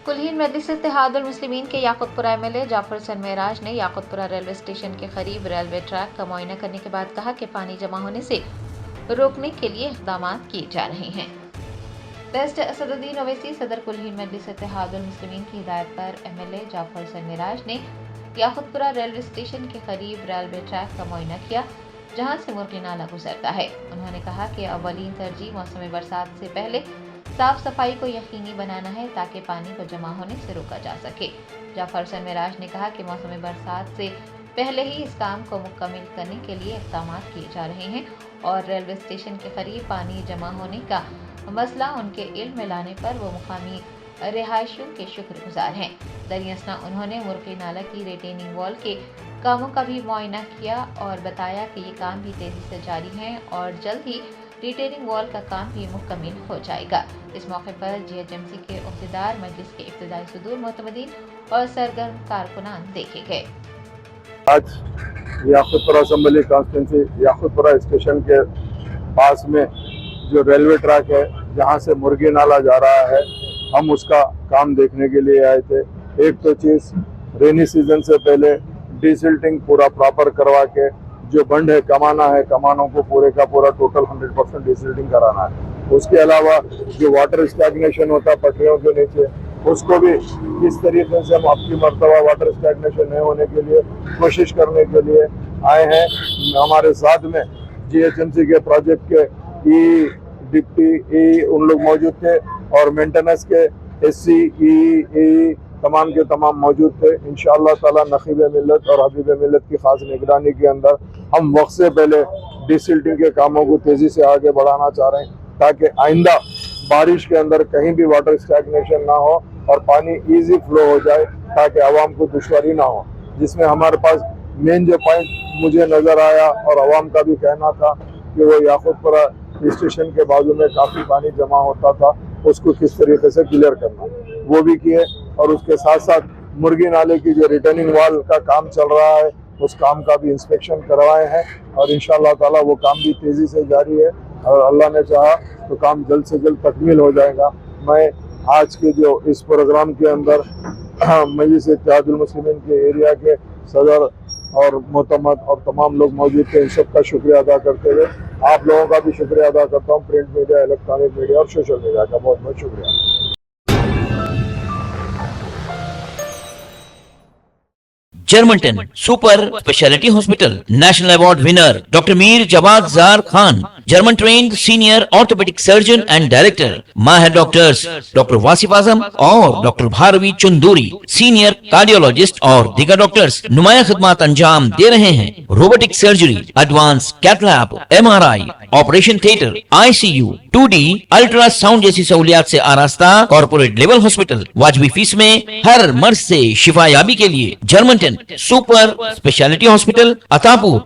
कुलीन मजलिस इत्तेहादुल मुस्लिमीन के याकुतपुरा एमएलए जाफर सन मेराज ने याकुतपुरा रेलवे स्टेशन के करीब रेलवे ट्रैक का मुआयना करने के बाद कहा कि पानी जमा होने से रोकने के लिए इक़दाम किए जा रहे हैं। बेस्ट असदुद्दीन ओवैसी सदर कुलीन मजलिस इत्तेहादुल मुस्लिमीन की हिदायत पर एमएलए जाफर सन मेराज ने याकुतपुरा रेलवे स्टेशन के करीब रेलवे ट्रैक का मुआयना किया, जहां से मुर्गी नाला गुजरता है। उन्होंने कहा कि अव्वलीन तरजीह मौसम बरसात से पहले साफ सफाई को यकीनी बनाना है ताकि पानी को जमा होने से रोका जा सके। जाफर सन मेराज ने कहा कि मौसम बरसात से पहले ही इस काम को मुकम्मल करने के लिए इक़दाम किए जा रहे हैं और रेलवे स्टेशन के करीब पानी जमा होने का मसला उनके इल्म में लाने पर वो मुकामी रिहायशियों के शुक्रगुजार हैं। दरियासना उन्होंने मुर्गी नाला की रिटेनिंग वॉल के कामों का भी मुआयना किया और बताया कि ये काम भी तेजी से जारी है और जल्द ही रिटेनिंग वॉल का काम भी मुकम्मल हो जाएगा। इस मौके पर जीएचएमसी के उहदेदार, मजलिस के इब्तिदाई सदूर, मोतमदीन और सरगर्म कारकुनान देखे गए। आज Yakutpura assembly constituency Yakutpura station के पास में जो रेलवे ट्रैक है, जहां से मुर्गी नाला जा रहा है, हम उसका काम देखने के लिए आए थे। एक तो चीज़, रेनी सीजन से पहले डिसिल्टिंग पूरा प्रॉपर करवा के जो बंड है, कमानों को पूरे का पूरा टोटल 100% डिसिल्टिंग कराना है। उसके अलावा जो वाटर स्टैग्नेशन होता है पटरियों के नीचे, उसको भी किस तरीके से हम आपकी मर्तबा वाटर स्टैग्नेशन नहीं होने के लिए कोशिश करने के लिए आए हैं। हमारे साथ में जीएचएमसी के प्रोजेक्ट के डिप्टी उन लोग मौजूद थे और मेंटेनेंस के एससी तमाम के तमाम मौजूद थे। इंशाअल्लाह ताला नखीब मिल्लत और हबीब मिल्लत की खास निगरानी के अंदर हम वक्त से पहले डिसिल्टिंग के कामों को तेजी से आगे बढ़ाना चाह रहे हैं ताकि आइंदा बारिश के अंदर कहीं भी वाटर स्टैग्नेशन ना हो और पानी इजी फ्लो हो जाए ताकि आवाम को दुश्वारी ना हो। जिसमें हमारे पास मेन जो पॉइंट मुझे नज़र आया और आवाम का भी कहना था कि वो याकुतपुरा स्टेशन के बाजू में काफ़ी पानी जमा होता था, उसको किस तरीके से क्लियर करना, वो भी किए। और उसके साथ साथ मुर्गी नाले की जो रिटर्निंग वॉल का काम चल रहा है, उस काम का भी इंस्पेक्शन करवाए हैं और इंशाअल्लाह ताला वो काम भी तेज़ी से जारी है और अल्लाह ने चाहा तो काम जल्द से जल्द तकमील हो जाएगा। मैं आज के जो इस प्रोग्राम के अंदर मजलिस इत्तेहादुल मुस्लिमीन के एरिया के सदर और मोतमद और तमाम लोग मौजूद थे, इन सब का शुक्रिया अदा करते हुए आप लोगों का भी शुक्रिया अदा करता हूँ। प्रिंट मीडिया, इलेक्ट्रॉनिक मीडिया और सोशल मीडिया का बहुत बहुत शुक्रिया। जर्मनटन super speciality hospital, national award winner doctor Mir Jawad Zar Khan, German trained senior orthopaedic surgeon and director, माहिर डॉक्टर्स डॉक्टर वासिफ आजम और doctor Bharavi Chanduri, senior cardiologist और दीगर डॉक्टर्स नुमाया खिदमत अंजाम दे रहे हैं। Robotic surgery, advance cath lab, MRI, operation theatre, ICU, 2D ultrasound जैसी सहूलियात से आरास्ता कॉर्पोरेट लेवल हॉस्पिटल, वाजबी फीस में हर मर्ज से शिफायाबी के लिए Germanton super speciality hospital, Attapur.